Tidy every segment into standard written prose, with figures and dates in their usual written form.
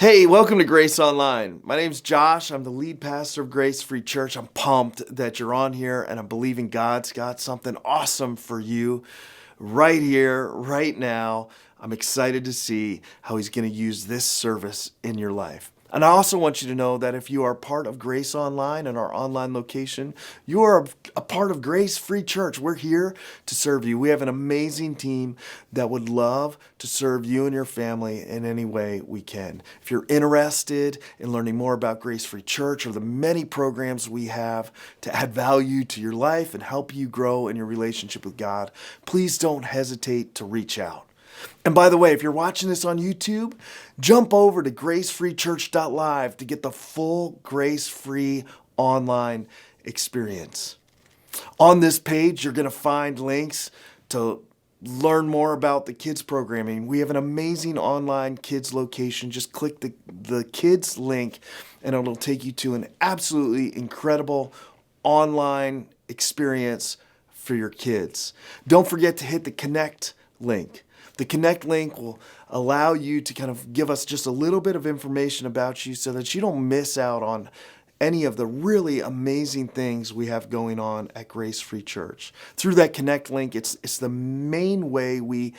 Hey, welcome to Grace Online. My name's Josh. I'm the lead pastor of Grace Free Church. I'm pumped that you're on here, and I'm believing God's got something awesome for you right here, right now. I'm excited to see how He's going to use this service in your life. And I also want you to know that if you are part of Grace Online and our online location, you are a part of Grace Free Church. We're here to serve you. We have an amazing team that would love to serve you and your family in any way we can. If you're interested in learning more about Grace Free Church or the many programs we have to add value to your life and help you grow in your relationship with God, please don't hesitate to reach out. And by the way, if you're watching this on YouTube, jump over to gracefreechurch.live to get the full Grace Free online experience. On this page, you're going to find links to learn more about the kids programming. We have an amazing online kids location. Just click the kids link and it'll take you to an absolutely incredible online experience for your kids. Don't forget to hit the connect link. The Connect link will allow you to kind of give us just a little bit of information about you so that you don't miss out on any of the really amazing things we have going on at Grace Free Church. Through that Connect link, it's the main way we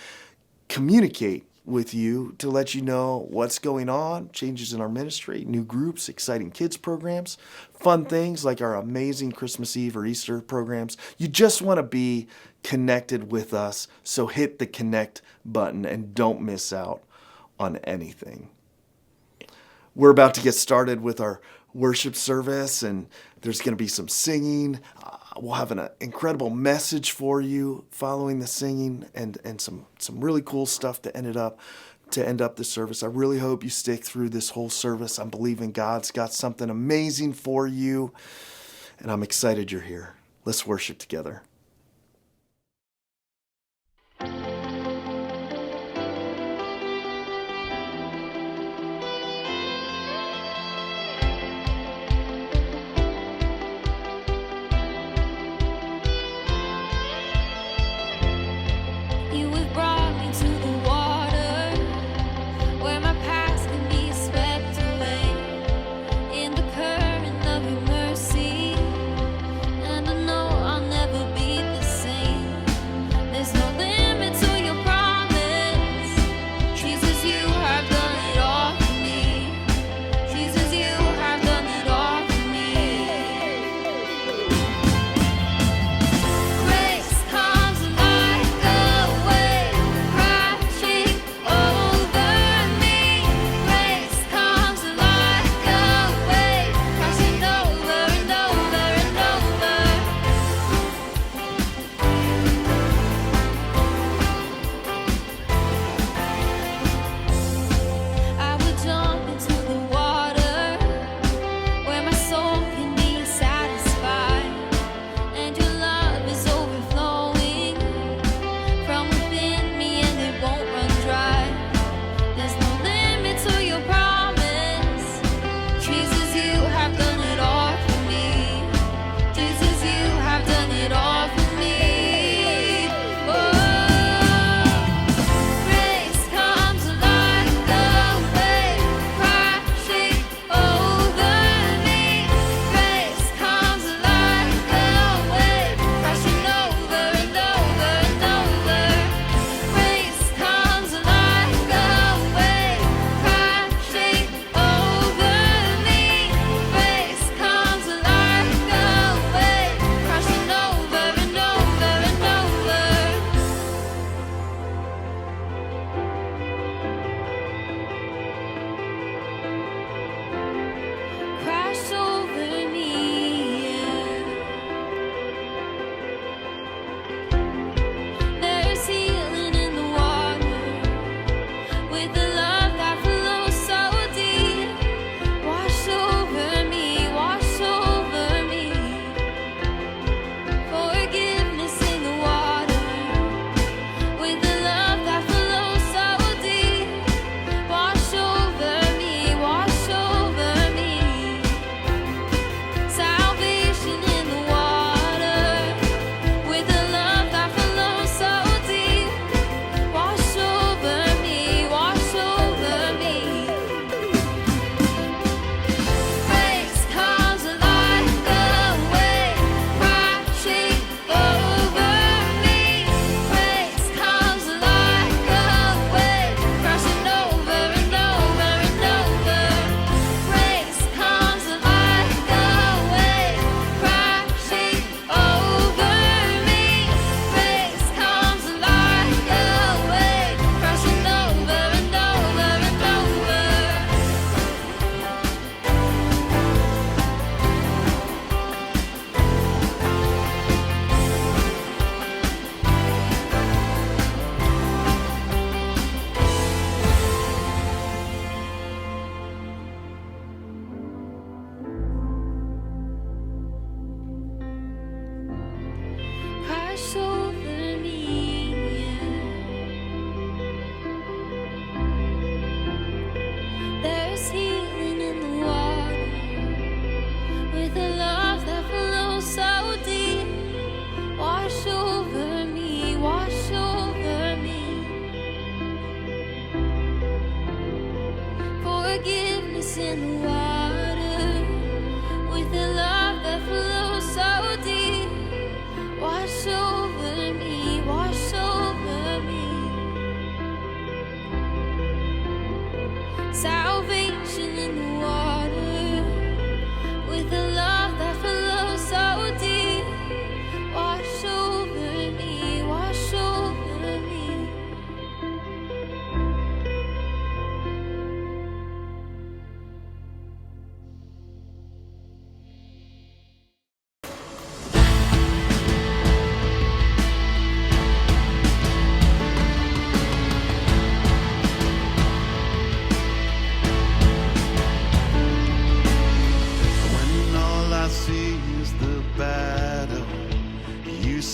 communicate with you to let you know what's going on, changes in our ministry, new groups, exciting kids programs, fun things like our amazing Christmas Eve or Easter programs. You just want to be connected with us, so hit the connect button and don't miss out on anything. We're about to get started with our worship service, and there's going to be some singing. We'll have an incredible message for you following the singing, and some really cool stuff to end up the service. I really hope you stick through this whole service. I'm believing God's got something amazing for you, and I'm excited you're here. Let's worship together. Never be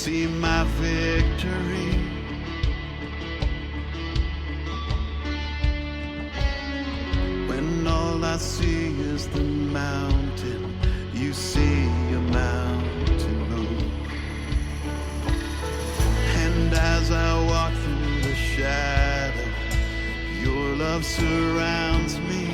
see my victory. When all I see is the mountain, you see a mountain move. And as I walk through the shadow, your love surrounds me.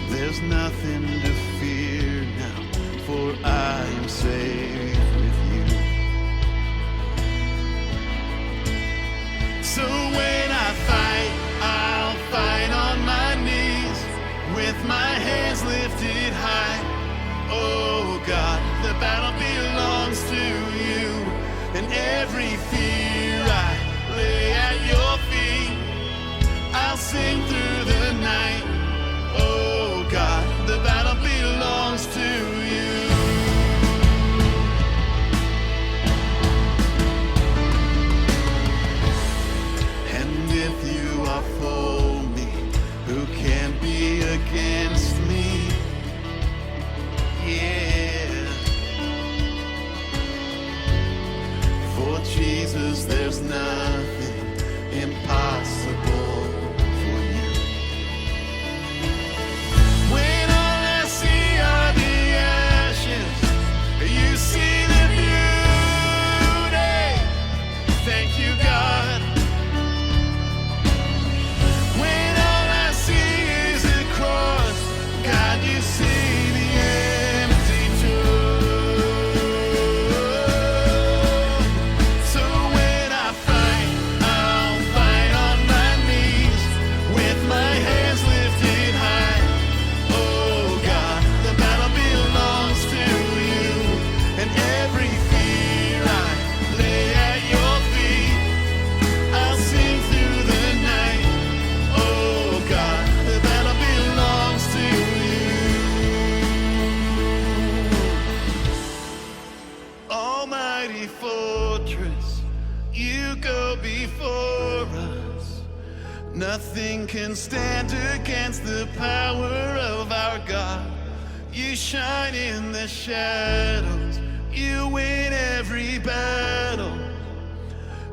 There's nothing to fear now, for I am safe with you. So when I fight, I'll fight on my knees, with my hands lifted high. Oh God, the battle belongs to you, and every fear I lay at your feet. I'll sing through the night. Oh God, the battle belongs to you. And if you are for me, who can be against me? Yeah. For Jesus, there's nothing impossible. You see the beauty, thank you God. When all I see is a cross, God, you see the empty tomb. So when I fight, I'll fight on my knees, with my hands lifted high. Oh God, the battle belongs to you. And every fear I lay at your feet, I'll sing through the night. Oh God, the battle belongs to you. Almighty fortress, you go before us. Nothing can stand against the power of our God. You shine in the shadows, you win every battle.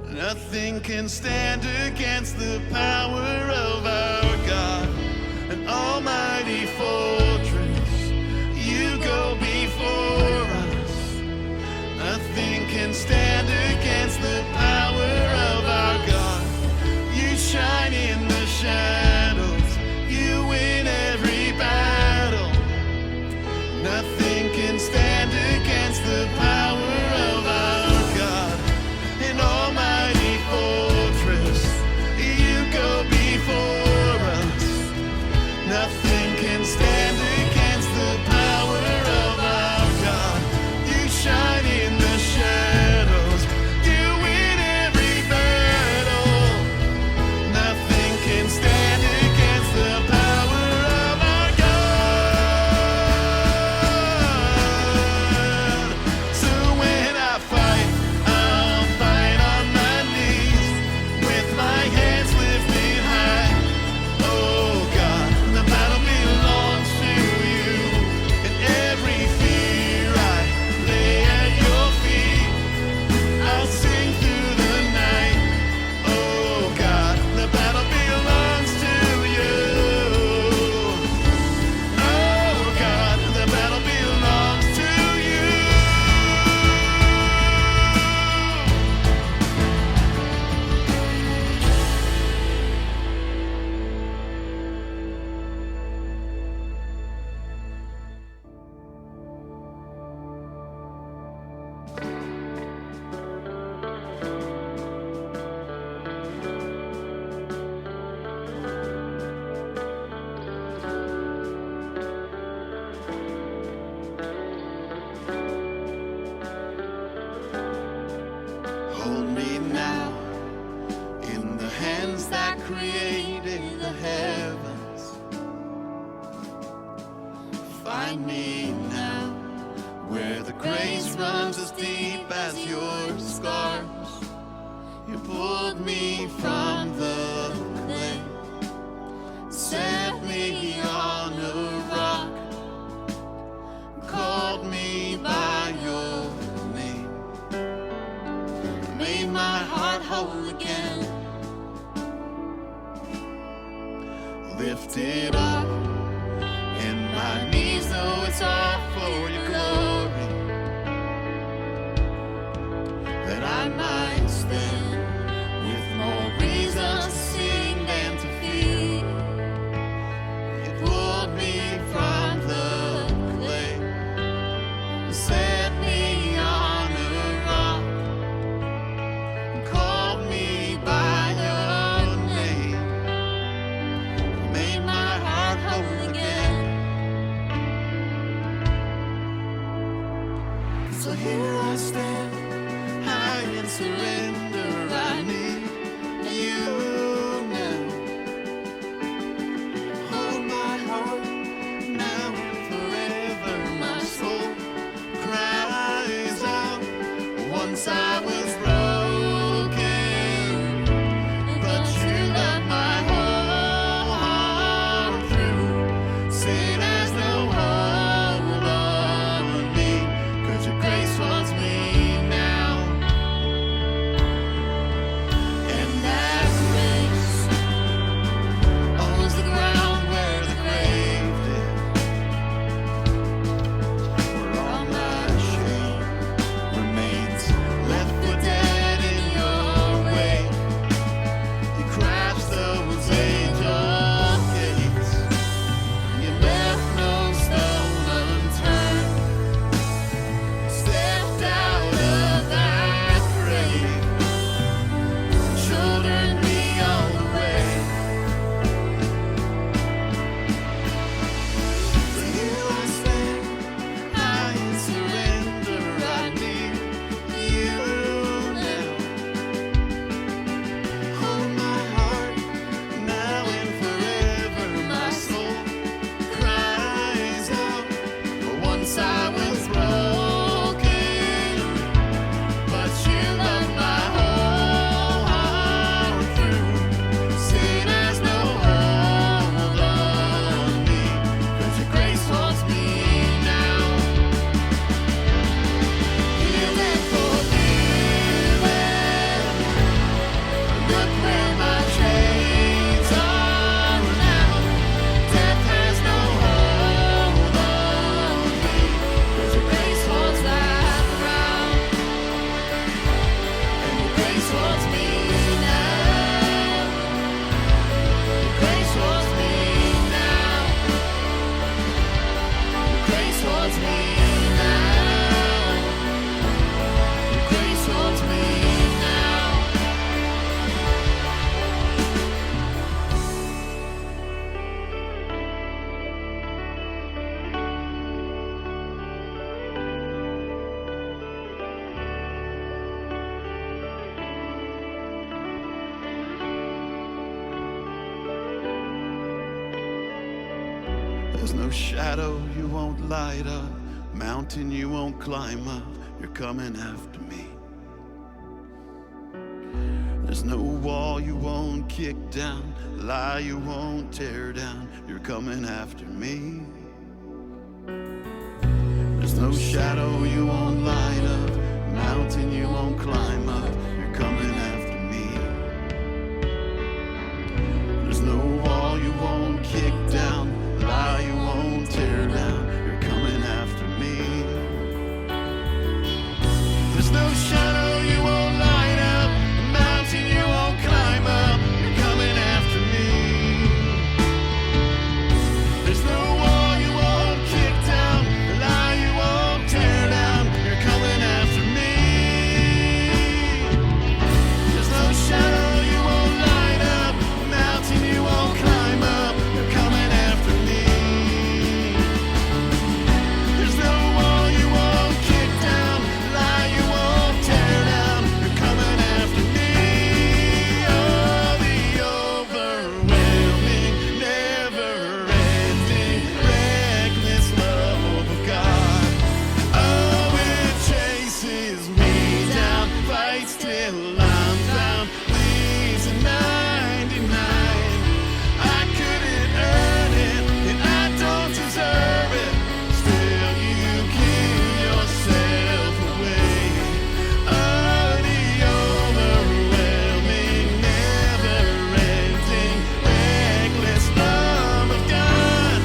Nothing can stand against the power of our God. An almighty fortress, you go before us. Nothing can stand against the power of our God. You shine in the shadows, you win every battle. Nothing can stand against the power of our God. An almighty fortress, you go before us. Nothing can stand against the power of our God. You shine in the shadows, you win every battle. Nothing can stand against the power of our God. So when I fight, I'll fight on my knees, with my hands lifted high. Oh God, the battle belongs to you, and every fear I lay at your feet. I'll sing through the night. Oh God, the battle belongs to you. Oh God, the battle belongs to you. Hold me now in the hands that created the heavens. Find me now where the grace runs as deep as your scars. You pulled me from the clay, set me on a rock, surrender. I need you now. Hold my heart now and forever. My soul cries out. Once I was broken, but you love my whole heart through. Sin has no hold on me, 'cause your grace wants me now. And that grace owns the ground where the grave did, where all my shame remains, left for dead in your way. You crashed those angel gates, you left no stone unturned, stepped out of that grave, shouldered me all the way. For you I stand, I surrender. I need you now. Hold my heart now and forever. My soul cries out. Once I was broken, but you love my whole heart through. Sin has no hold on me, 'cause your grace wants me now. Healed and forgiven. Look where my chains are now. Death has no hold on me, 'cause your grace wants that around. And your grace wants me now. Your grace wants me now. Your grace wants me now. Your grace wants me now. There's no shadow you won't light up, mountain you won't climb up. You're coming after me. There's no wall you won't kick down, lie you won't tear down. You're coming after me. There's no shadow you won't light up, mountain you won't climb up. You're coming after me. There's no wall you won't kick down, lie you won't tear down. You're coming after me. There's no shadow you won't light up, mountain you won't climb up. You're coming after me. There's no wall you won't kick down, lie you won't tear down. You're coming after me. There's no shadow you won't light up, mountain you won't climb up. You're coming after me. There's no wall you won't kick down, lie you won't tear down. You're coming after me. Oh, the overwhelming, never-ending, reckless love of God. Oh, it chases me down, fights till I'm found, leaves a 99. I couldn't earn it, and I don't deserve it. Still, you give yourself away. Oh, the overwhelming, never-ending, reckless love of God.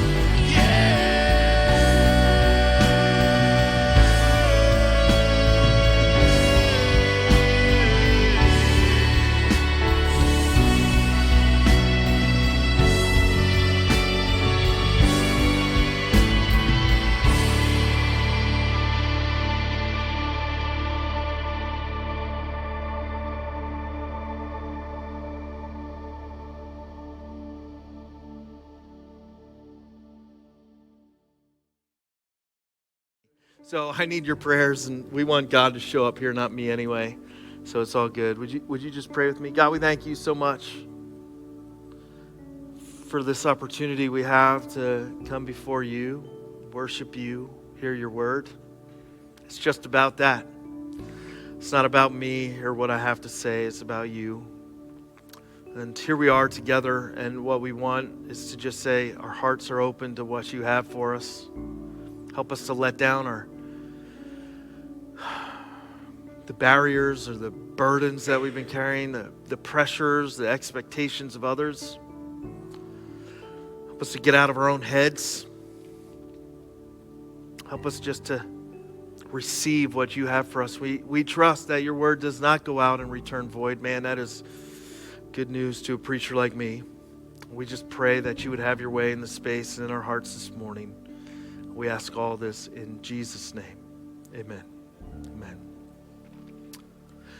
So I need your prayers, and we want God to show up here, not me anyway. so it's all good. Would you just pray with me? God, we thank you so much for this opportunity we have to come before you, worship you, hear your word. It's just about that. It's not about me or what I have to say. It's about you. And here we are together, and what we want is to just say our hearts are open to what you have for us. Help us to let down the barriers or the burdens that we've been carrying, the pressures, the expectations of others. Help us to get out of our own heads. Help us just to receive what you have for us. We trust that your word does not go out and return void. Man, that is good news to a preacher like me. We just pray that you would have your way in the space and in our hearts this morning. We ask all this in Jesus' name. Amen. Amen.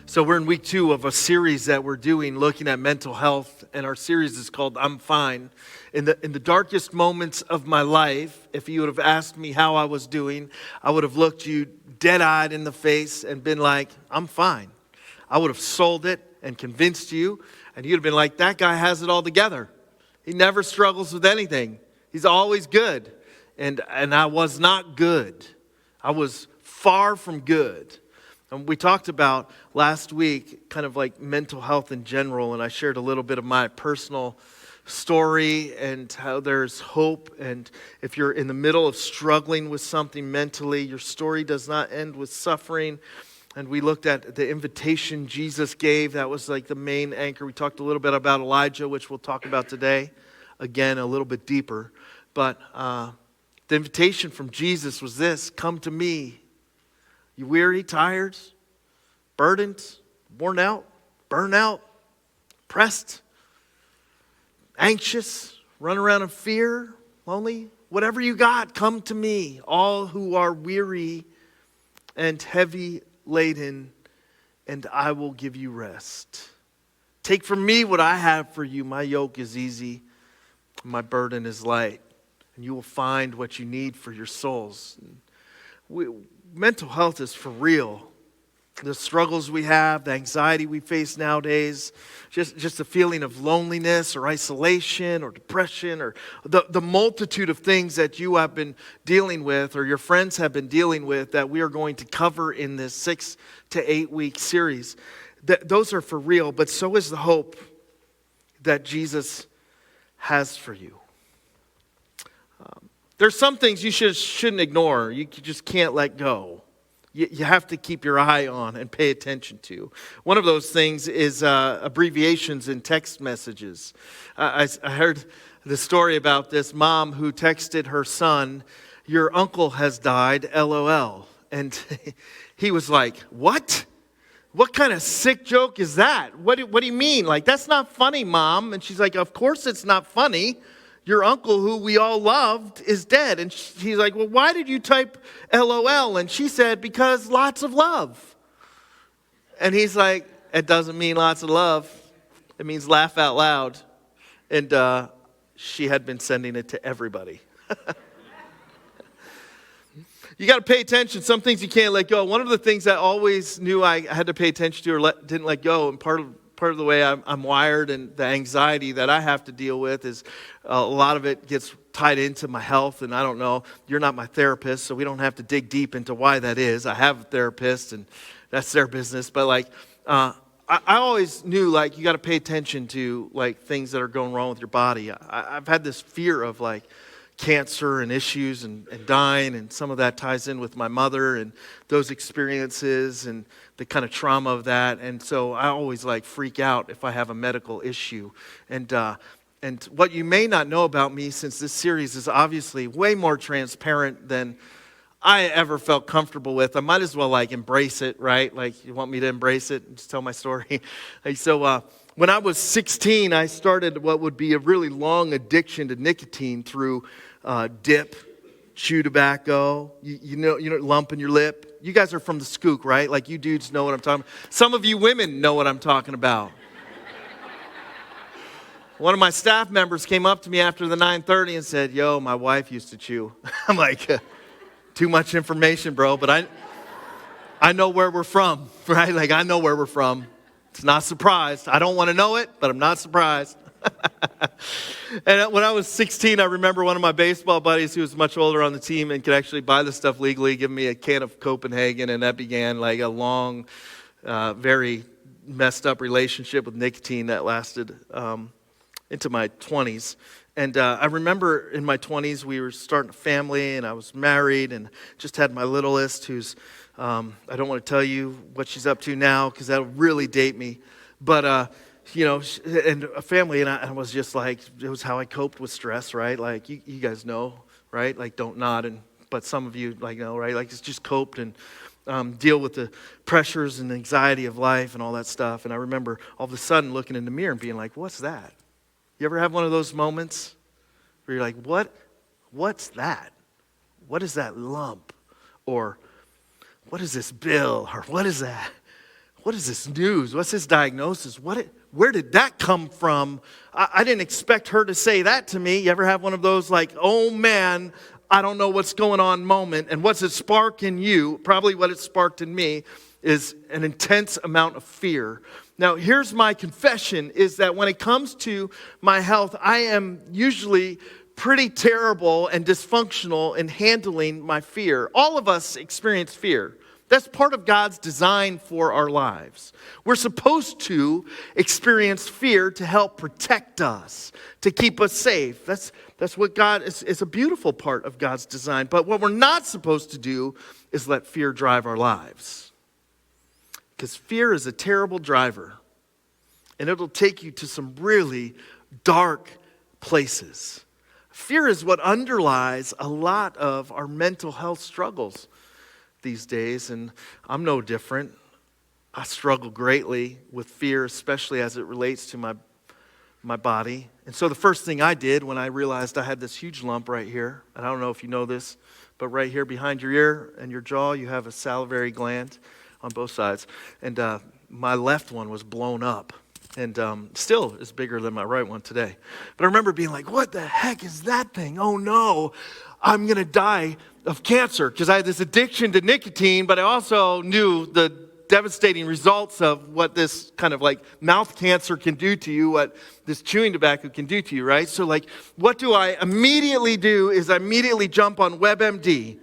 So we're in week 2 of a series that we're doing looking at mental health, and our series is called I'm Fine. In the darkest moments of my life, if you would have asked me how I was doing, I would have looked you dead-eyed in the face and been like, I'm fine. I would have sold it and convinced you, and you'd have been like, that guy has it all together. He never struggles with anything. He's always good. And I was not good. I was far from good. And we talked about last week kind of like mental health in general, and I shared a little bit of my personal story and how there's hope. And if you're in the middle of struggling with something mentally, your story does not end with suffering. And we looked at the invitation Jesus gave. That was like the main anchor. We talked a little bit about Elijah, which we'll talk about today, again, a little bit deeper. But the invitation from Jesus was this: come to me. You weary, tired, burdened, worn out, burned out, pressed, anxious, run around in fear, lonely, whatever you got, come to me, all who are weary and heavy laden, and I will give you rest. Take from me what I have for you. My yoke is easy, my burden is light, and you will find what you need for your souls. Mental health is for real. The struggles we have, the anxiety we face nowadays, just the feeling of loneliness or isolation or depression or the multitude of things that you have been dealing with or your friends have been dealing with that we are going to cover in this 6 to 8 week series. Those are for real, but so is the hope that Jesus has for you. There's some things you shouldn't ignore. You just can't let go. You have to keep your eye on and pay attention to. One of those things is abbreviations in text messages. I heard the story about this mom who texted her son, "Your uncle has died, LOL." And he was like, "What? What kind of sick joke is that? What do you mean? Like, that's not funny, Mom." And she's like, "Of course it's not funny. Your uncle, who we all loved, is dead." And he's like, "Well, why did you type LOL?" And she said, "Because lots of love." And he's like, "It doesn't mean lots of love. It means laugh out loud." And she had been sending it to everybody. You got to pay attention. Some things you can't let go. One of the things I always knew I had to pay attention to or didn't let go, and part of the way I'm wired and the anxiety that I have to deal with is a lot of it gets tied into my health. And I don't know, you're not my therapist, so we don't have to dig deep into why that is. I have a therapist, and that's their business. But like, I always knew like you got to pay attention to like things that are going wrong with your body. I've had this fear of like cancer and issues and dying, and some of that ties in with my mother and those experiences and the kind of trauma of that. And so I always like freak out if I have a medical issue. And what you may not know about me, since this series is obviously way more transparent than I ever felt comfortable with, I might as well like embrace it, right? Like, you want me to embrace it and just tell my story? So when I was 16, I started what would be a really long addiction to nicotine through dip, chew tobacco, you know, lump in your lip. You guys are from the skook, right? Like, you dudes know what I'm talking about. Some of you women know what I'm talking about. One of my staff members came up to me after the 9:30 and said, "Yo, my wife used to chew." I'm like, too much information, bro. But I know where we're from, right? Like, I know where we're from. It's not surprised. I don't want to know it, but I'm not surprised. And when I was 16, I remember one of my baseball buddies who was much older on the team and could actually buy the stuff legally, give me a can of Copenhagen, and that began like a long, very messed up relationship with nicotine that lasted into my 20s. And I remember in my 20s, we were starting a family, and I was married, and just had my littlest, who's, I don't want to tell you what she's up to now, because that'll really date me. But, and a family, and I was just like, it was how I coped with stress, right? Like, you guys know, right? Like, don't nod, but some of you, like, know, right? Like, it's just coped and deal with the pressures and anxiety of life and all that stuff. And I remember all of a sudden looking in the mirror and being like, what's that? You ever have one of those moments where you're like, what's that? What is that lump? Or what is this bill? Or what is that? What is this news? What's this diagnosis? Where did that come from? I didn't expect her to say that to me. You ever have one of those like, oh man, I don't know what's going on moment? And what's it spark in you? Probably what it sparked in me is an intense amount of fear. Now, here's my confession, is that when it comes to my health, I am usually pretty terrible and dysfunctional in handling my fear. All of us experience fear. That's part of God's design for our lives. We're supposed to experience fear to help protect us, to keep us safe. That's what God is. It's a beautiful part of God's design. But what we're not supposed to do is let fear drive our lives. Because fear is a terrible driver. And it'll take you to some really dark places. Fear is what underlies a lot of our mental health struggles these days, and I'm no different. I struggle greatly with fear, especially as it relates to my body. And so the first thing I did when I realized I had this huge lump right here, and I don't know if you know this, but right here behind your ear and your jaw, you have a salivary gland on both sides. And my left one was blown up, and still is bigger than my right one today. But I remember being like, what the heck is that thing? Oh no, I'm going to die of cancer, because I had this addiction to nicotine, but I also knew the devastating results of what this kind of like mouth cancer can do to you, what this chewing tobacco can do to you, right? So like, what do I immediately do is I immediately jump on WebMD.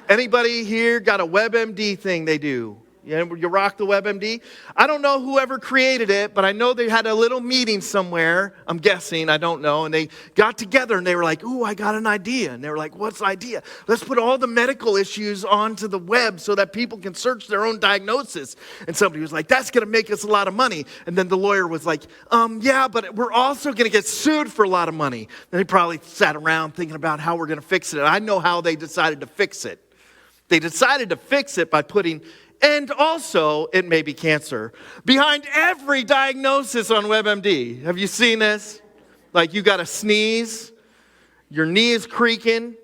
Anybody here got a WebMD thing they do? You rock the WebMD? I don't know whoever created it, but I know they had a little meeting somewhere. I'm guessing, I don't know. And they got together and they were like, ooh, I got an idea. And they were like, what's the idea? Let's put all the medical issues onto the web so that people can search their own diagnosis. And somebody was like, that's going to make us a lot of money. And then the lawyer was like, yeah, but we're also going to get sued for a lot of money. And they probably sat around thinking about how we're going to fix it. And I know how they decided to fix it. They decided to fix it by putting, and also, it may be cancer, behind every diagnosis on WebMD. Have you seen this? Like, you got a sneeze, your knee is creaking,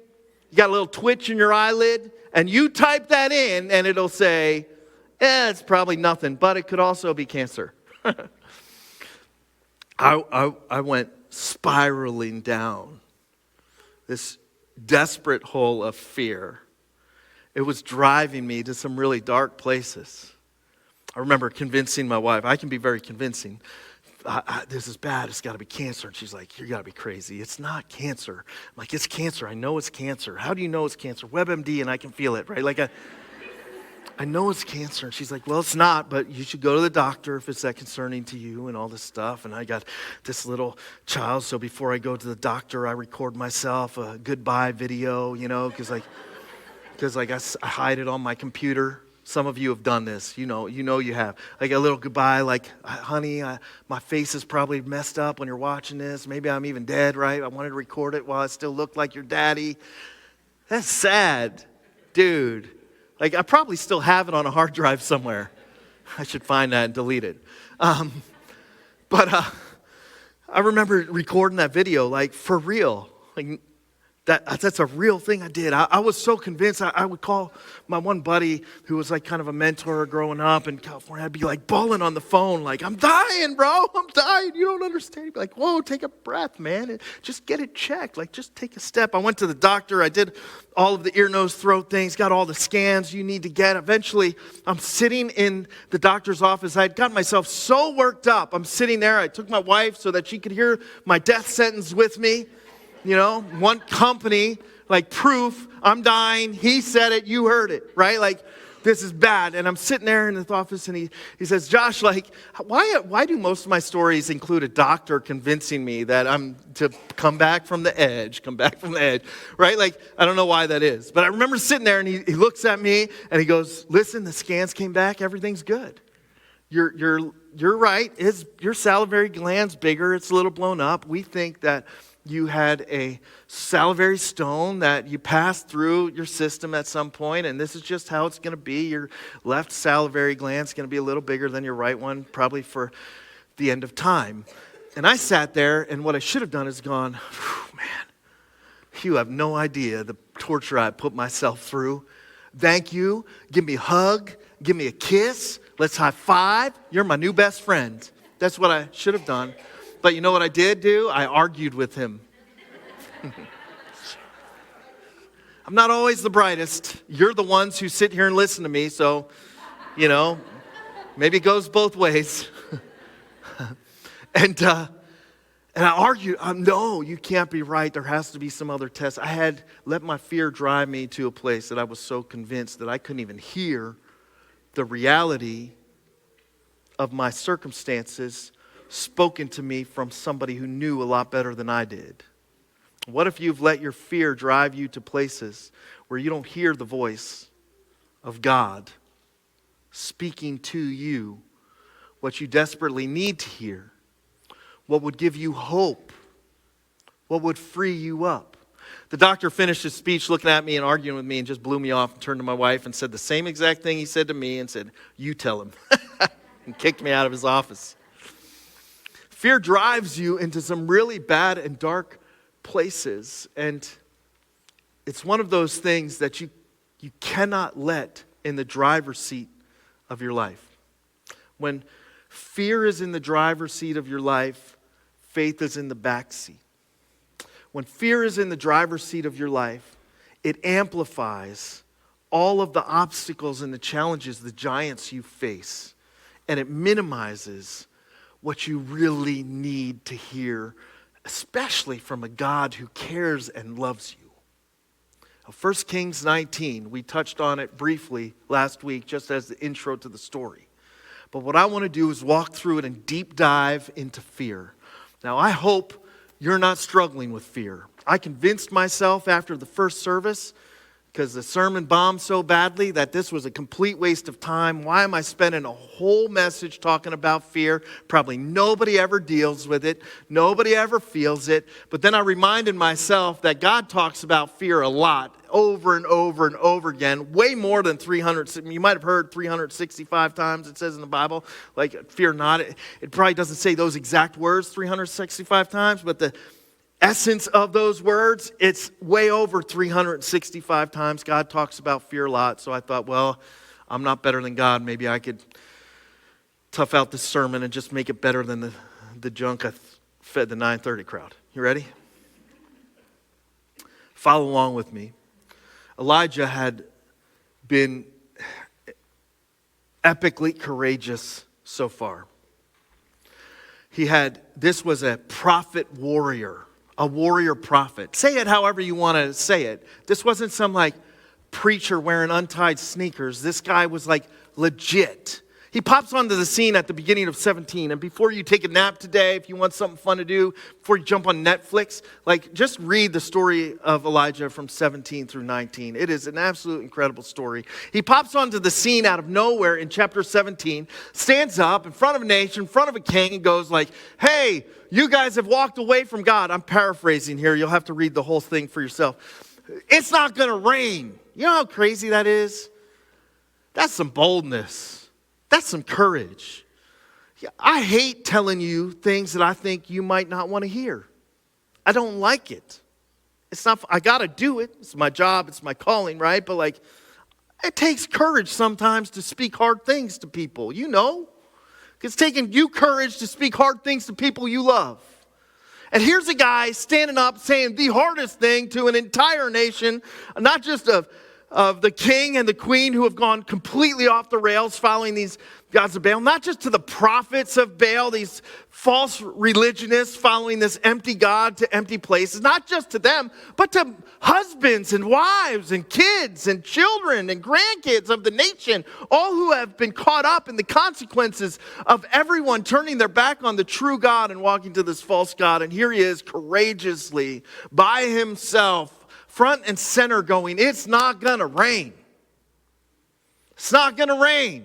you got a little twitch in your eyelid, and you type that in, and it'll say, it's probably nothing, but it could also be cancer. I went spiraling down this desperate hole of fear. It was driving me to some really dark places. I remember convincing my wife. I can be very convincing. This is bad. It's got to be cancer. And she's like, you got to be crazy. It's not cancer. I'm like, it's cancer. I know it's cancer. How do you know it's cancer? WebMD, and I can feel it, right? Like, I know it's cancer. And she's like, well, it's not, but you should go to the doctor if it's that concerning to you and all this stuff. And I got this little child, so before I go to the doctor, I record myself a goodbye video, because I hide it on my computer. Some of you have done this. You know you have. Like a little goodbye, like, honey, my face is probably messed up when you're watching this. Maybe I'm even dead, right? I wanted to record it while I still look like your daddy. That's sad, dude. Like, I probably still have it on a hard drive somewhere. I should find that and delete it. But I remember recording that video, like, for real. Like, That's a real thing I did. I was so convinced. I would call my one buddy who was like kind of a mentor growing up in California. I'd be like bawling on the phone, like, I'm dying, bro. I'm dying. You don't understand. He'd be like, whoa, take a breath, man. Just get it checked. Like, just take a step. I went to the doctor. I did all of the ear, nose, throat things, got all the scans you need to get. Eventually, I'm sitting in the doctor's office. I had gotten myself so worked up. I'm sitting there. I took my wife so that she could hear my death sentence with me. You know, one company, like proof, I'm dying. He said it, you heard it, right? Like, this is bad. And I'm sitting there in his office and he says, Josh, like, why do most of my stories include a doctor convincing me that I'm to come back from the edge, right? Like, I don't know why that is. But I remember sitting there and he looks at me and he goes, listen, the scans came back, everything's good. You're right, your salivary gland's bigger, it's a little blown up. We think that you had a salivary stone that you passed through your system at some point, and this is just how it's going to be. Your left salivary gland is going to be a little bigger than your right one, probably for the end of time. And I sat there, and what I should have done is gone, man, you have no idea the torture I put myself through. Thank you. Give me a hug. Give me a kiss. Let's high five. You're my new best friend. That's what I should have done. But you know what I did do? I argued with him. I'm not always the brightest. You're the ones who sit here and listen to me, so, you know, maybe it goes both ways. And I argued, no, you can't be right. There has to be some other test. I had let my fear drive me to a place that I was so convinced that I couldn't even hear the reality of my circumstances spoken to me from somebody who knew a lot better than I did. What if you've let your fear drive you to places where you don't hear the voice of God speaking to you what you desperately need to hear? What would give you hope? What would free you up? The doctor finished his speech looking at me and arguing with me and just blew me off and turned to my wife and said the same exact thing he said to me and said, you tell him. And kicked me out of his office. Fear drives you into some really bad and dark places. And it's one of those things that you cannot let in the driver's seat of your life. When fear is in the driver's seat of your life, faith is in the back seat. When fear is in the driver's seat of your life, it amplifies all of the obstacles and the challenges, the giants you face. And it minimizes what you really need to hear, especially from a God who cares and loves you. Now, 1 Kings 19, we touched on it briefly last week, just as the intro to the story. But what I want to do is walk through it and deep dive into fear. Now, I hope you're not struggling with fear. I convinced myself after the first service, because the sermon bombed so badly, that this was a complete waste of time. Why am I spending a whole message talking about fear? Probably nobody ever deals with it. Nobody ever feels it. But then I reminded myself that God talks about fear a lot, over and over and over again, way more than 300. You might have heard 365 times it says in the Bible, like, fear not. It probably doesn't say those exact words 365 times, but the essence of those words, it's way over 365 times. God talks about fear a lot. So I thought, well, I'm not better than God. Maybe I could tough out this sermon and just make it better than the junk I fed the 9:30 crowd. You ready? Follow along with me. Elijah had been epically courageous so far. This was a prophet warrior. A warrior prophet. Say it however you want to say it. This wasn't some like preacher wearing untied sneakers. This guy was like legit. He pops onto the scene at the beginning of 17. And before you take a nap today, if you want something fun to do, before you jump on Netflix, like just read the story of Elijah from 17 through 19. It is an absolute incredible story. He pops onto the scene out of nowhere in chapter 17, stands up in front of a nation, in front of a king, and goes like, hey, you guys have walked away from God. I'm paraphrasing here. You'll have to read the whole thing for yourself. It's not going to rain. You know how crazy that is? That's some boldness. That's some courage. I hate telling you things that I think you might not want to hear. I don't like it. I got to do it. It's my job. It's my calling, right? But like, it takes courage sometimes to speak hard things to people, you know. It's taking you courage to speak hard things to people you love. And here's a guy standing up saying the hardest thing to an entire nation, not just of the king and the queen who have gone completely off the rails following these gods of Baal, not just to the prophets of Baal, these false religionists following this empty God to empty places, not just to them, but to husbands and wives and kids and children and grandkids of the nation, all who have been caught up in the consequences of everyone turning their back on the true God and walking to this false God. And here he is courageously by himself, front and center going, it's not gonna rain. It's not gonna rain.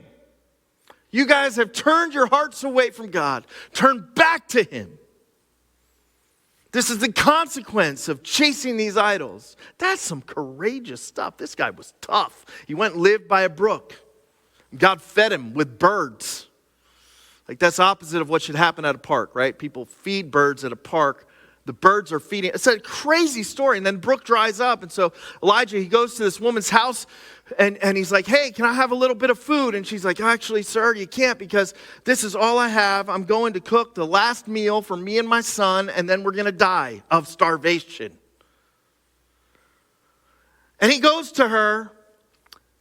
You guys have turned your hearts away from God. Turn back to him. This is the consequence of chasing these idols. That's some courageous stuff. This guy was tough. He went and lived by a brook. God fed him with birds. Like, that's opposite of what should happen at a park, right? People feed birds at a park. The birds are feeding. It's a crazy story. And then the brook dries up. And so Elijah, he goes to this woman's house and he's like, hey, can I have a little bit of food? And she's like, actually, sir, you can't because this is all I have. I'm going to cook the last meal for me and my son, and then we're going to die of starvation. And he goes to her,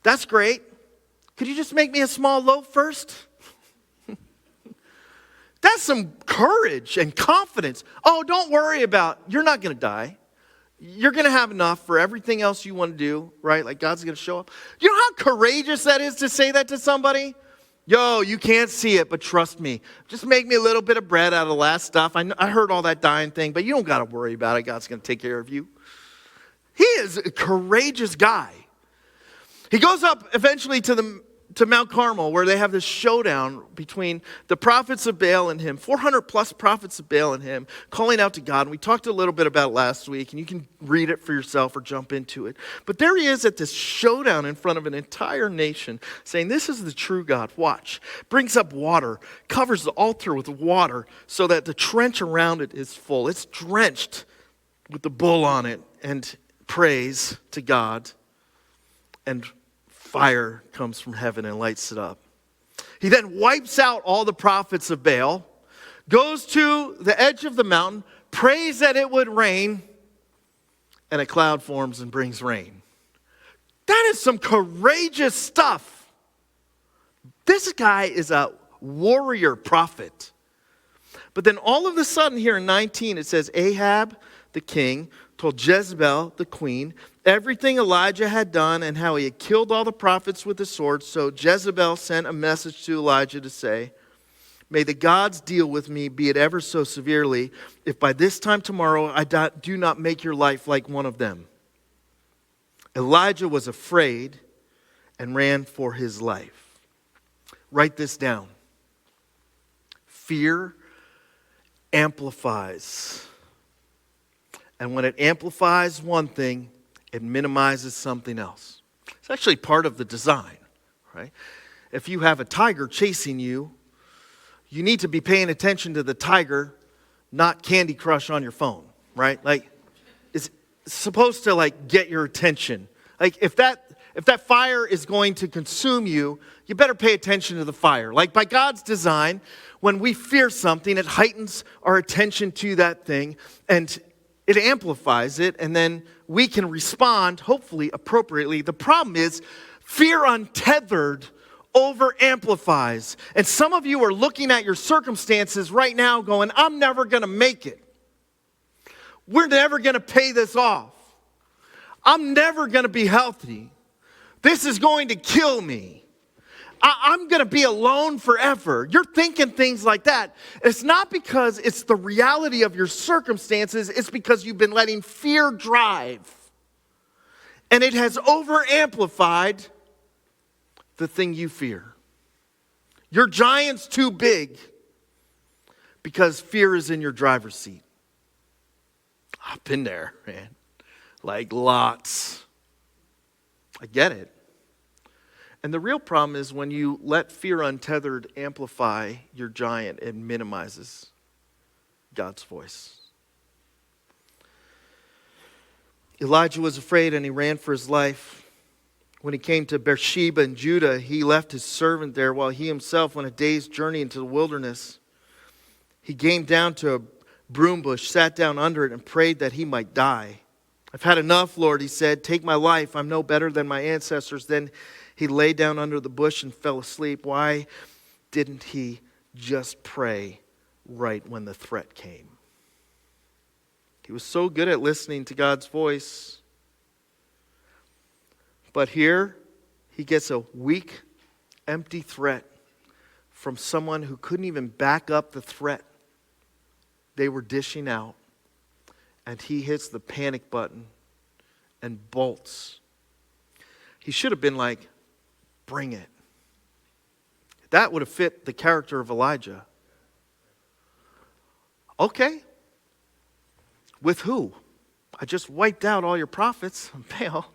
that's great. Could you just make me a small loaf first? That's some courage and confidence. Oh, don't worry about it. You're not going to die. You're going to have enough for everything else you want to do, right? Like God's going to show up. You know how courageous that is to say that to somebody? Yo, you can't see it, but trust me. Just make me a little bit of bread out of the last stuff. I heard all that dying thing, but you don't got to worry about it. God's going to take care of you. He is a courageous guy. He goes up eventually to Mount Carmel, where they have this showdown between the prophets of Baal and him, 400 plus prophets of Baal and him, calling out to God. And we talked a little bit about it last week, and you can read it for yourself or jump into it. But there he is at this showdown in front of an entire nation, saying, this is the true God. Watch. Brings up water, covers the altar with water so that the trench around it is full. It's drenched with the bull on it, and prays to God, and fire comes from heaven and lights it up. He then wipes out all the prophets of Baal, goes to the edge of the mountain, prays that it would rain, and a cloud forms and brings rain. That is some courageous stuff. This guy is a warrior prophet. But then all of a sudden here in 19 it says Ahab the king told Jezebel the queen everything Elijah had done and how he had killed all the prophets with the sword. So Jezebel sent a message to Elijah to say, may the gods deal with me, be it ever so severely, if by this time tomorrow I do not make your life like one of them. Elijah was afraid and ran for his life. Write this down. Fear amplifies. And when it amplifies one thing, it minimizes something else. It's actually part of the design, right? If you have a tiger chasing you, you need to be paying attention to the tiger, not Candy Crush on your phone, right? Like, it's supposed to like get your attention. Like if that fire is going to consume you, you better pay attention to the fire. Like by God's design, when we fear something, it heightens our attention to that thing and it amplifies it, and then we can respond, hopefully, appropriately. The problem is, fear untethered over-amplifies. And some of you are looking at your circumstances right now going, I'm never going to make it. We're never going to pay this off. I'm never going to be healthy. This is going to kill me. I'm going to be alone forever. You're thinking things like that. It's not because it's the reality of your circumstances. It's because you've been letting fear drive. And it has over-amplified the thing you fear. Your giant's too big because fear is in your driver's seat. I've been there, man. Like lots. I get it. And the real problem is when you let fear untethered amplify your giant, it minimizes God's voice. Elijah was afraid and he ran for his life. When he came to Beersheba in Judah, he left his servant there while he himself went a day's journey into the wilderness. He came down to a broom bush, sat down under it, and prayed that he might die. I've had enough, Lord, he said. Take my life. I'm no better than my ancestors. Then he lay down under the bush and fell asleep. Why didn't he just pray right when the threat came? He was so good at listening to God's voice. But here, he gets a weak, empty threat from someone who couldn't even back up the threat they were dishing out. And he hits the panic button and bolts. He should have been like, bring it. That would have fit the character of Elijah. Okay. With who? I just wiped out all your prophets. Baal.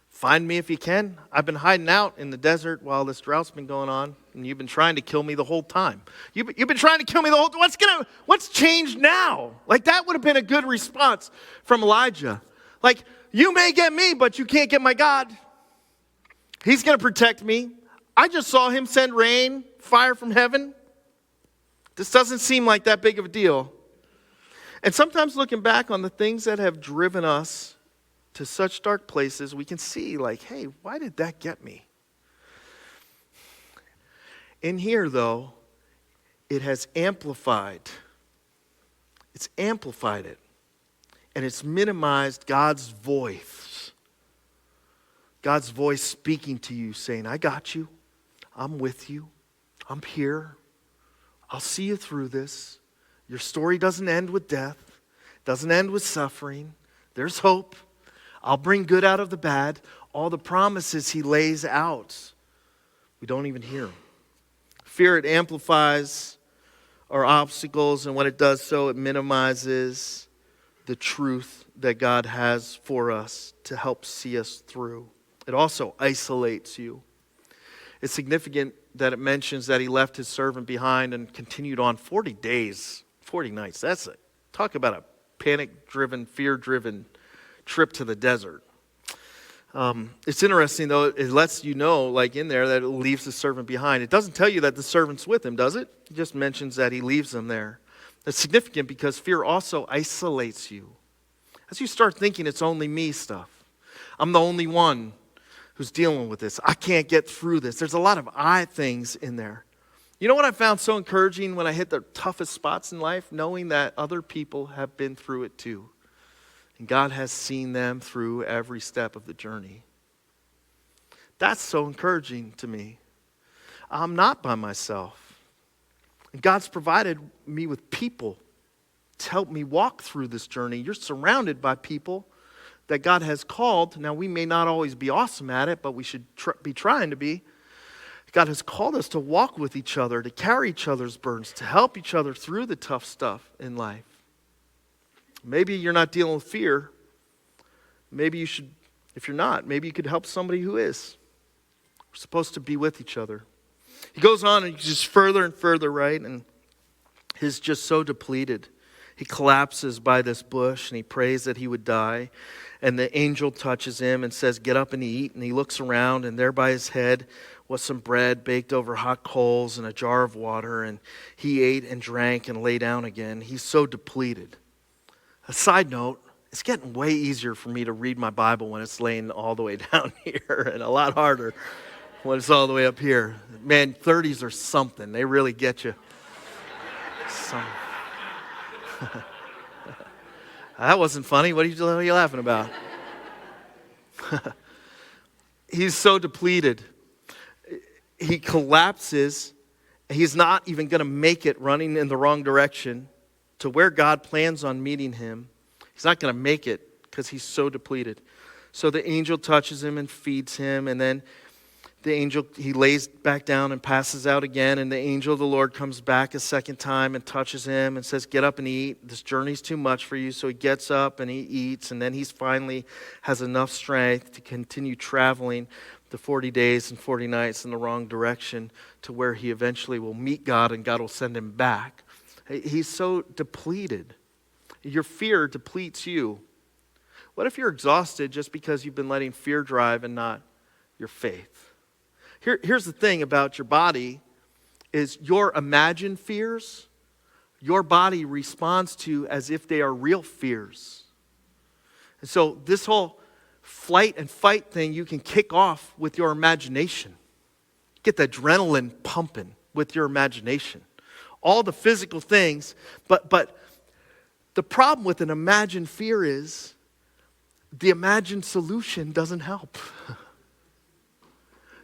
Find me if you can. I've been hiding out in the desert while this drought's been going on, and you've been trying to kill me the whole time. You've been trying to kill me the whole time. What's changed now? Like, that would have been a good response from Elijah. Like, you may get me, but you can't get my God. He's going to protect me. I just saw him send rain, fire from heaven. This doesn't seem like that big of a deal. And sometimes looking back on the things that have driven us to such dark places, we can see like, hey, why did that get me? In here, though, it has amplified. It's amplified it. And it's minimized God's voice. God's voice speaking to you, saying, I got you. I'm with you. I'm here. I'll see you through this. Your story doesn't end with death. It doesn't end with suffering. There's hope. I'll bring good out of the bad. All the promises he lays out, we don't even hear them. Fear, it amplifies our obstacles, and when it does so, it minimizes the truth that God has for us to help see us through. It also isolates you. It's significant that it mentions that he left his servant behind and continued on 40 days, 40 nights. That's it. Talk about a panic-driven, fear-driven trip to the desert. It's interesting, though, it lets you know, like in there, that it leaves the servant behind. It doesn't tell you that the servant's with him, does it? It just mentions that he leaves him there. That's significant because fear also isolates you. As you start thinking it's only me stuff. I'm the only one who's dealing with this. I can't get through this. There's a lot of I things in there. You know what I found so encouraging when I hit the toughest spots in life? Knowing that other people have been through it too. And God has seen them through every step of the journey. That's so encouraging to me. I'm not by myself. And God's provided me with people to help me walk through this journey. You're surrounded by people that God has called. Now, we may not always be awesome at it, but we should be trying to be. God has called us to walk with each other, to carry each other's burdens, to help each other through the tough stuff in life. Maybe you're not dealing with fear. Maybe you should, if you're not, maybe you could help somebody who is. We're supposed to be with each other. He goes on and just further and further, right? And he's just so depleted. He collapses by this bush and he prays that he would die. And the angel touches him and says, get up and eat. And he looks around, and there by his head was some bread baked over hot coals and a jar of water. And he ate and drank and lay down again. He's so depleted. A side note, it's getting way easier for me to read my Bible when it's laying all the way down here, and a lot harder when it's all the way up here. Man, 30s are something. They really get you. That wasn't funny. What are you laughing about? He's so depleted. He collapses. He's not even going to make it running in the wrong direction to where God plans on meeting him. He's not going to make it because he's so depleted. So the angel touches him and feeds him, and then the angel, he lays back down and passes out again, and the angel of the Lord comes back a second time and touches him and says, get up and eat. This journey's too much for you. So he gets up and he eats, and then he's finally has enough strength to continue traveling the 40 days and 40 nights in the wrong direction to where he eventually will meet God and God will send him back. He's so depleted. Your fear depletes you. What if you're exhausted just because you've been letting fear drive and not your faith? Here's the thing about your body is your imagined fears, your body responds to as if they are real fears. And so this whole flight and fight thing you can kick off with your imagination. Get the adrenaline pumping with your imagination. All the physical things, but the problem with an imagined fear is the imagined solution doesn't help.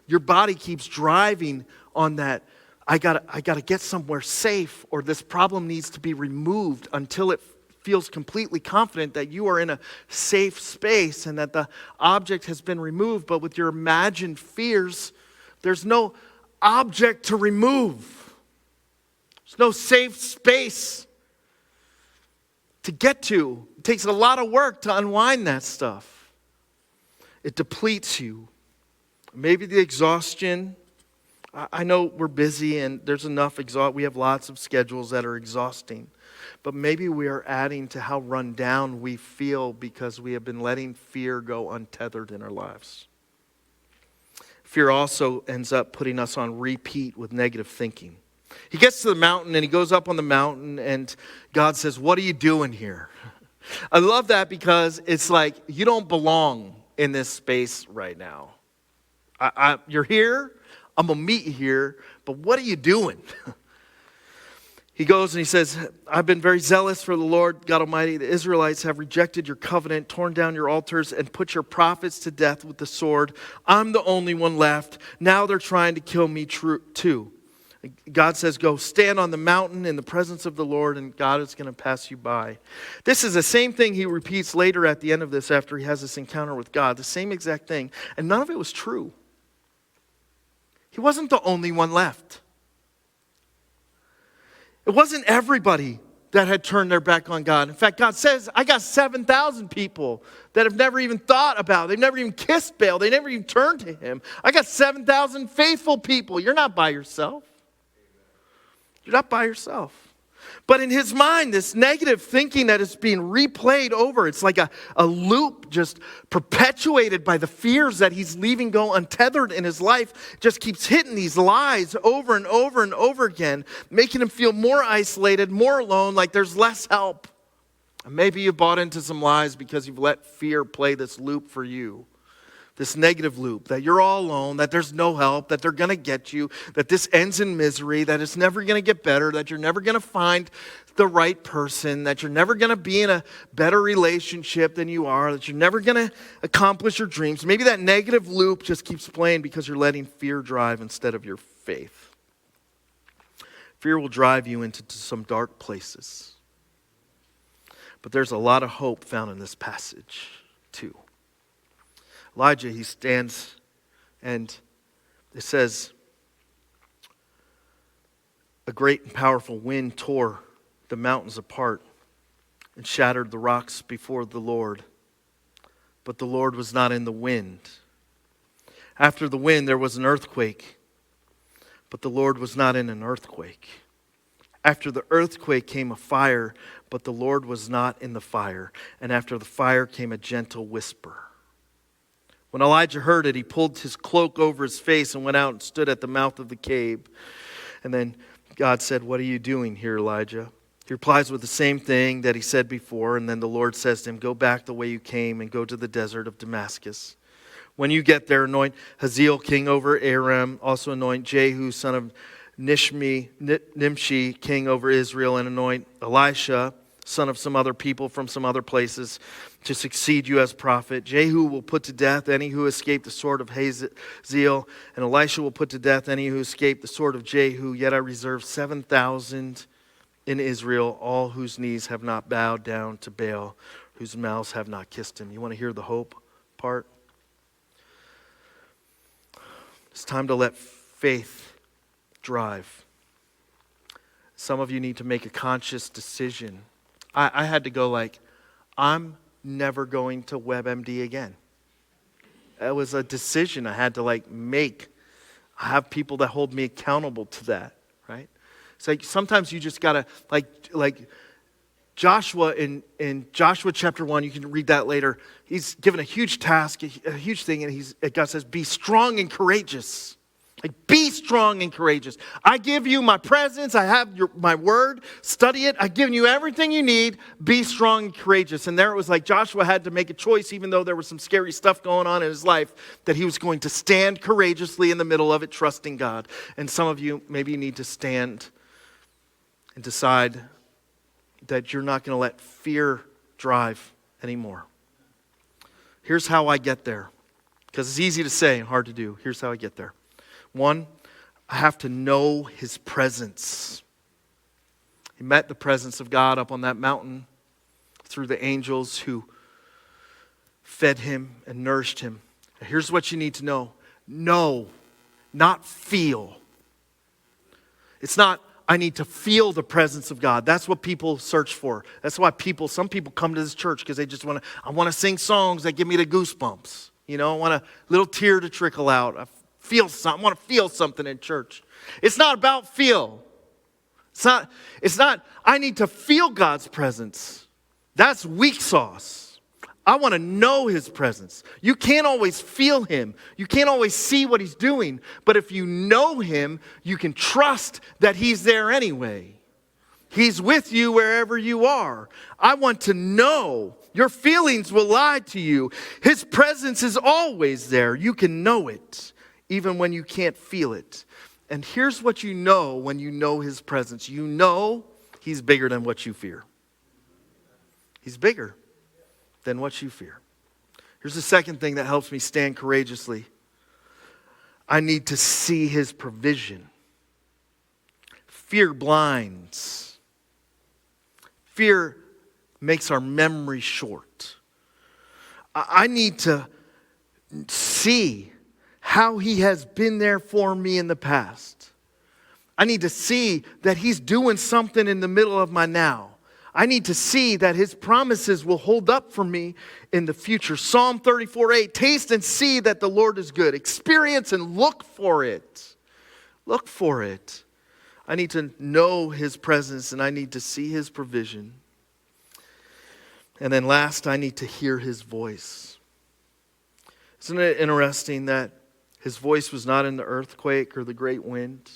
Your body keeps driving on that, I gotta get somewhere safe, or this problem needs to be removed until it feels completely confident that you are in a safe space and that the object has been removed. But with your imagined fears, there's no object to remove. There's no safe space to get to. It takes a lot of work to unwind that stuff. It depletes you. Maybe the exhaustion. I know we're busy and there's enough we have lots of schedules that are exhausting. But maybe we are adding to how run down we feel because we have been letting fear go untethered in our lives. Fear also ends up putting us on repeat with negative thinking. He gets to the mountain and he goes up on the mountain and God says, "What are you doing here?" I love that because it's like you don't belong in this space right now. You're here, I'm going to meet you here, but what are you doing? He goes and he says, "I've been very zealous for the Lord God Almighty. The Israelites have rejected your covenant, torn down your altars, and put your prophets to death with the sword. I'm the only one left. Now they're trying to kill me too." God says, "Go stand on the mountain in the presence of the Lord, and God is going to pass you by." This is the same thing he repeats later at the end of this after he has this encounter with God. The same exact thing. And none of it was true. He wasn't the only one left. It wasn't everybody that had turned their back on God. In fact, God says, I got 7,000 people that have never even thought about it. They've never even kissed Baal. They never even turned to him. I got 7,000 faithful people. You're not by yourself. You're not by yourself. But in his mind, this negative thinking that is being replayed over, it's like a loop just perpetuated by the fears that he's leaving go untethered in his life, just keeps hitting these lies over and over and over again, making him feel more isolated, more alone, like there's less help. And maybe you bought into some lies because you've let fear play this loop for you. This negative loop, that you're all alone, that there's no help, that they're going to get you, that this ends in misery, that it's never going to get better, that you're never going to find the right person, that you're never going to be in a better relationship than you are, that you're never going to accomplish your dreams. Maybe that negative loop just keeps playing because you're letting fear drive instead of your faith. Fear will drive you into some dark places. But there's a lot of hope found in this passage, too. Elijah, he stands and it says, a great and powerful wind tore the mountains apart and shattered the rocks before the Lord. But the Lord was not in the wind. After the wind, there was an earthquake, but the Lord was not in an earthquake. After the earthquake came a fire, but the Lord was not in the fire. And after the fire came a gentle whisper. When Elijah heard it, he pulled his cloak over his face and went out and stood at the mouth of the cave. And then God said, "What are you doing here, Elijah?" He replies with the same thing that he said before. And then the Lord says to him, "Go back the way you came and go to the desert of Damascus. When you get there, anoint Hazael king over Aram. Also anoint Jehu son of Nimshi king over Israel. And anoint Elisha son of some other people from some other places to succeed you as prophet. Jehu will put to death any who escaped the sword of Hazael, and Elisha will put to death any who escaped the sword of Jehu. Yet I reserve 7,000 in Israel, all whose knees have not bowed down to Baal, whose mouths have not kissed him." You want to hear the hope part? It's time to let faith drive. Some of you need to make a conscious decision. I had to go like, I'm never going to WebMD again. It was a decision I had to make. I have people that hold me accountable to that, right? It's like sometimes you just gotta Joshua in Joshua chapter 1, you can read that later. He's given a huge task, a huge thing, and God says, be strong and courageous. Like, be strong and courageous. I give you my presence. I have my word. Study it. I've given you everything you need. Be strong and courageous. And there it was like Joshua had to make a choice, even though there was some scary stuff going on in his life, that he was going to stand courageously in the middle of it, trusting God. And some of you, maybe you need to stand and decide that you're not going to let fear drive anymore. Here's how I get there. Because it's easy to say and hard to do. Here's how I get there. One, I have to know his presence. He met the presence of God up on that mountain through the angels who fed him and nourished him. Here's what you need to know. Know, not feel. It's not, I need to feel the presence of God. That's what people search for. That's why some people come to this church because they just I want to sing songs that give me the goosebumps. You know, I want a little tear to trickle out. I want to feel something in church. It's not about feel. It's not, I need to feel God's presence. That's weak sauce. I want to know his presence. You can't always feel him. You can't always see what he's doing. But if you know him, you can trust that he's there anyway. He's with you wherever you are. I want to know. Your feelings will lie to you. His presence is always there. You can know it, even when you can't feel it. And here's what you know when you know his presence. You know he's bigger than what you fear. He's bigger than what you fear. Here's the second thing that helps me stand courageously. I need to see his provision. Fear blinds. Fear makes our memory short. I need to see how he has been there for me in the past. I need to see that he's doing something in the middle of my now. I need to see that his promises will hold up for me in the future. Psalm 34:8, taste and see that the Lord is good. Experience and look for it. Look for it. I need to know his presence and I need to see his provision. And then last, I need to hear his voice. Isn't it interesting that his voice was not in the earthquake or the great wind?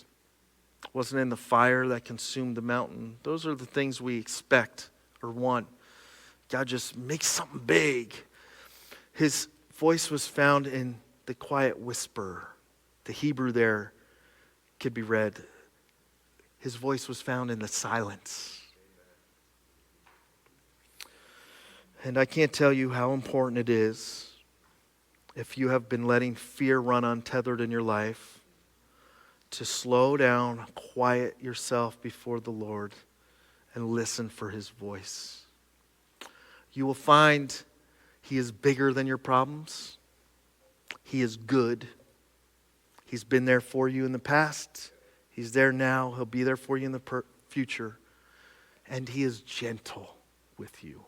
It wasn't in the fire that consumed the mountain. Those are the things we expect or want. God just makes something big. His voice was found in the quiet whisper. The Hebrew there could be read. His voice was found in the silence. And I can't tell you how important it is, if you have been letting fear run untethered in your life, to slow down, quiet yourself before the Lord, and listen for his voice. You will find he is bigger than your problems. He is good. He's been there for you in the past. He's there now. He'll be there for you in the future. And he is gentle with you.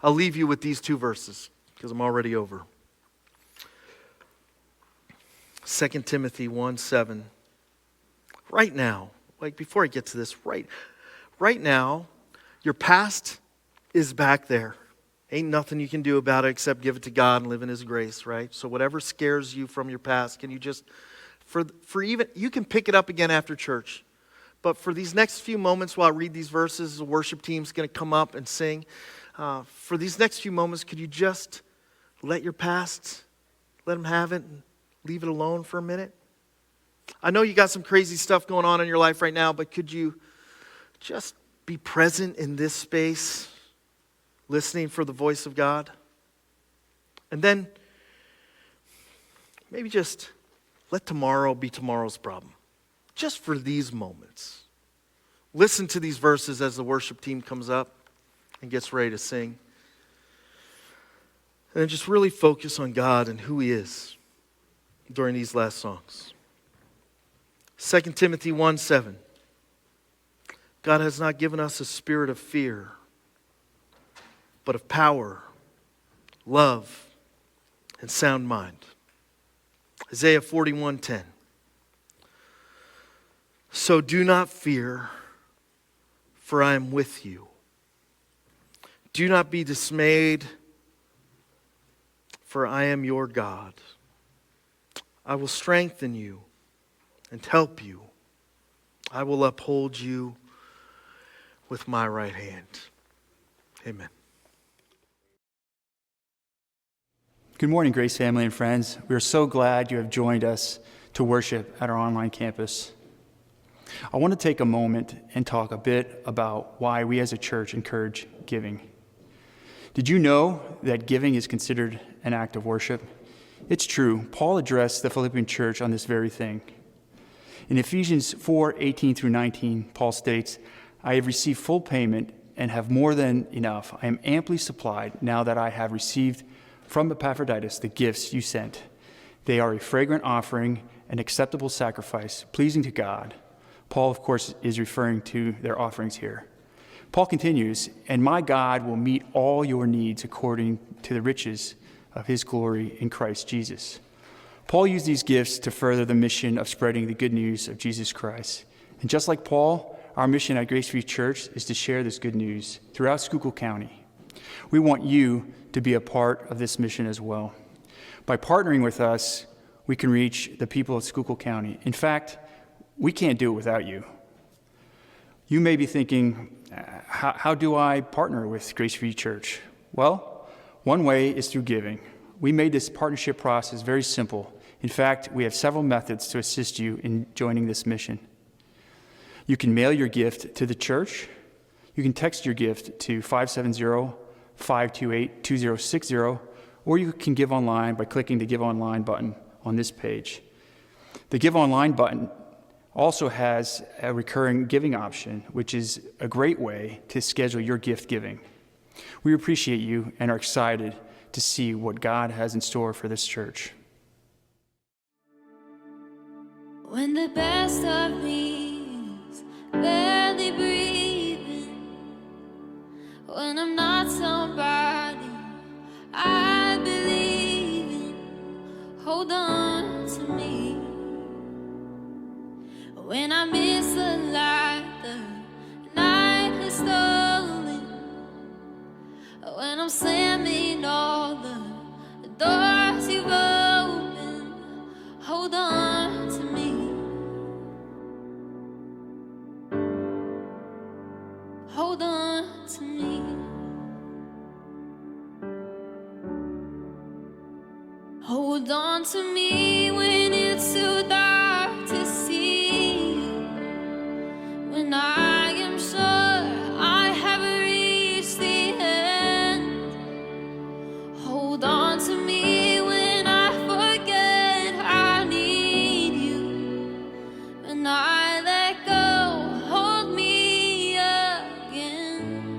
I'll leave you with these two verses because I'm already over. 2 Timothy 1:7. Right now, like before I get to this, right now, your past is back there. Ain't nothing you can do about it except give it to God and live in his grace, right? So whatever scares you from your past, can you just, for even, you can pick it up again after church. But for these next few moments while I read these verses, the worship team's going to come up and sing. For these next few moments, could you just let your past, let him have it, and leave it alone for a minute? I know you got some crazy stuff going on in your life right now, but could you just be present in this space, listening for the voice of God? And then maybe just let tomorrow be tomorrow's problem. Just for these moments. Listen to these verses as the worship team comes up and gets ready to sing. And then just really focus on God and who he is during these last songs. 2 Timothy 1:7. God has not given us a spirit of fear, but of power, love, and sound mind. Isaiah 41:10. So do not fear, for I am with you. Do not be dismayed, for I am your God. I will strengthen you and help you. I will uphold you with my right hand. Amen. Good morning, Grace family and friends. We are so glad you have joined us to worship at our online campus. I want to take a moment and talk a bit about why we as a church encourage giving. Did you know that giving is considered an act of worship? It's true. Paul addressed the Philippian church on this very thing. In Ephesians 4:18 through 19, Paul states, I have received full payment and have more than enough. I am amply supplied now that I have received from Epaphroditus the gifts you sent. They are a fragrant offering, an acceptable sacrifice, pleasing to God. Paul, of course, is referring to their offerings here. Paul continues, and my God will meet all your needs according to the riches of his glory in Christ Jesus. Paul used these gifts to further the mission of spreading the good news of Jesus Christ. And just like Paul, our mission at Grace Free Church is to share this good news throughout Schuylkill County. We want you to be a part of this mission as well. By partnering with us, we can reach the people of Schuylkill County. In fact, we can't do it without you. You may be thinking, how do I partner with Grace Free Church? Well, one way is through giving. We made this partnership process very simple. In fact, we have several methods to assist you in joining this mission. You can mail your gift to the church. You can text your gift to 570-528-2060, or you can give online by clicking the Give Online button on this page. The Give Online button also has a recurring giving option, which is a great way to schedule your gift giving. We appreciate you and are excited to see what God has in store for this church. When the best of me is barely breathing, when I'm not somebody I believe in, hold on to me. When I miss the light the night has stolen, when I'm slamming all the doors you've opened, hold on to me. Hold on to me. Hold on to me when it's too dark to see, when I am sure I have reached the end. Hold on to me when I forget I need you, when I let go, hold me again.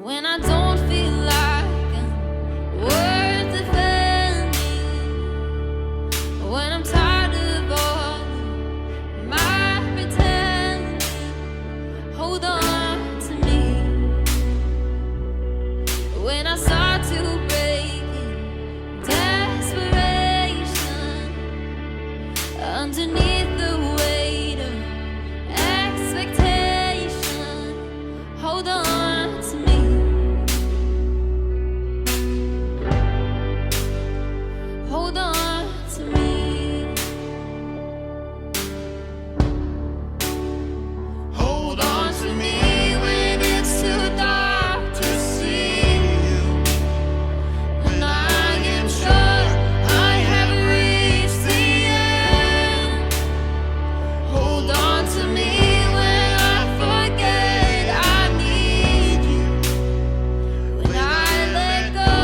When I don't feel like I'm worth defending, when I'm tired of all my pretending, hold on to me. When I start to break in desperation, underneath the weight of expectation, hold on to me. Hold on to me. Hold on to me when it's too dark to see you, when I am sure I have reached the end. Hold on to me when I forget I need you, when I let go,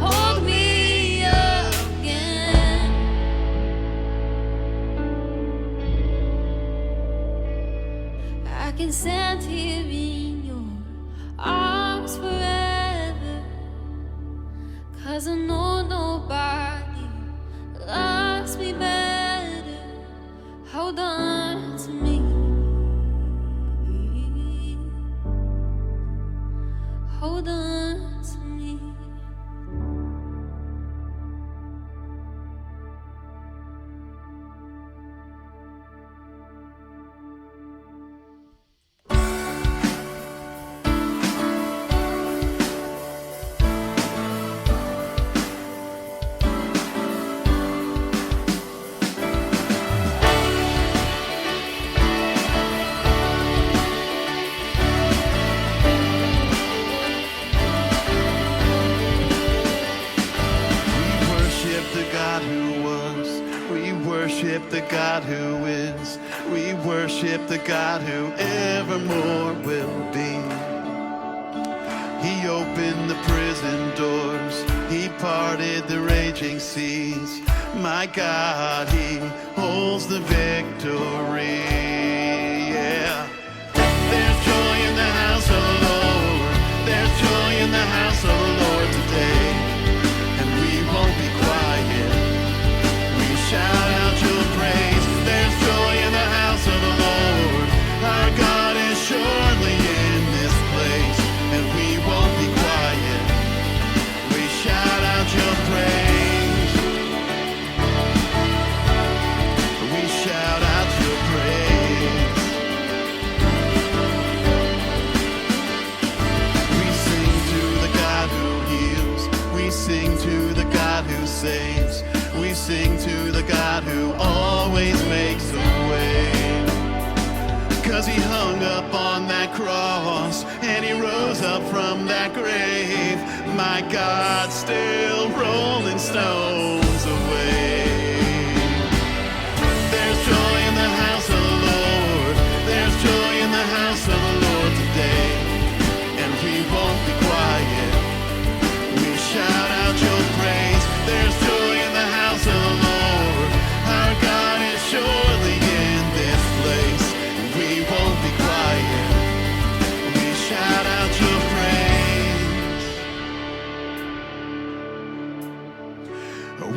hold me again. I can stand here in your arms forever, 'cause I know nobody loves me better. Hold on to me. Hold on to me. worship the God who is. We worship the God who evermore will be. He opened the prison doors. He parted the raging seas. My God, He holds the victory. Yeah. There's joy in the house of the Lord. There's joy in the house of the Lord today. And we won't be quiet. We shout out your praise. There's joy in the house of the Lord. Our God is surely in this place. And we won't be quiet. We shout out your praise. We shout out your praise. We sing to the God who heals. We sing to the God who saves. We sing to the God who always makes a way. 'Cause He hung up on that cross and He rose up from that grave. My God, still rolling stones away. There's joy in the house of the Lord. There's joy in the house of the Lord today. And we won't be quiet. We shout out your praise. There's joy in the house of the Lord. Our God is surely in this place. We won't be quiet. We shout out your praise.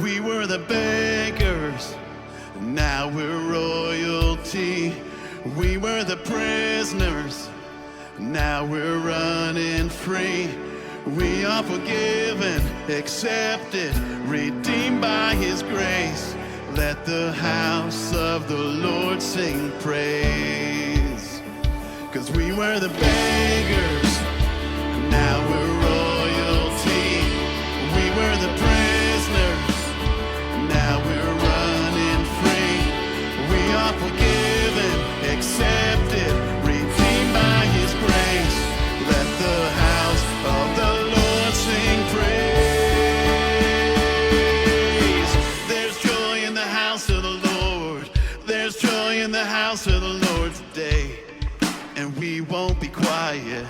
We were the beggars, now we're royalty. We were the prisoners, now we're running free. We are forgiven, accepted, redeemed by His grace. Let the house of the Lord sing praise. 'Cause we were the beggars, now we're royalty. We were the prisoners, now we're running free. We are forgiven, accepted, redeemed by His grace. Let the house of the Lord sing praise. There's joy in the house of the Lord. There's joy in the house of the Lord today. And we won't be quiet.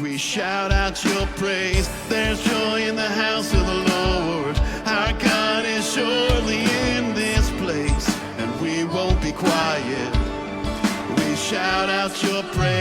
We shout out your praise. There's joy in the house of the Lord. Our God is surely in this place. And we won't be quiet. We shout out your praise.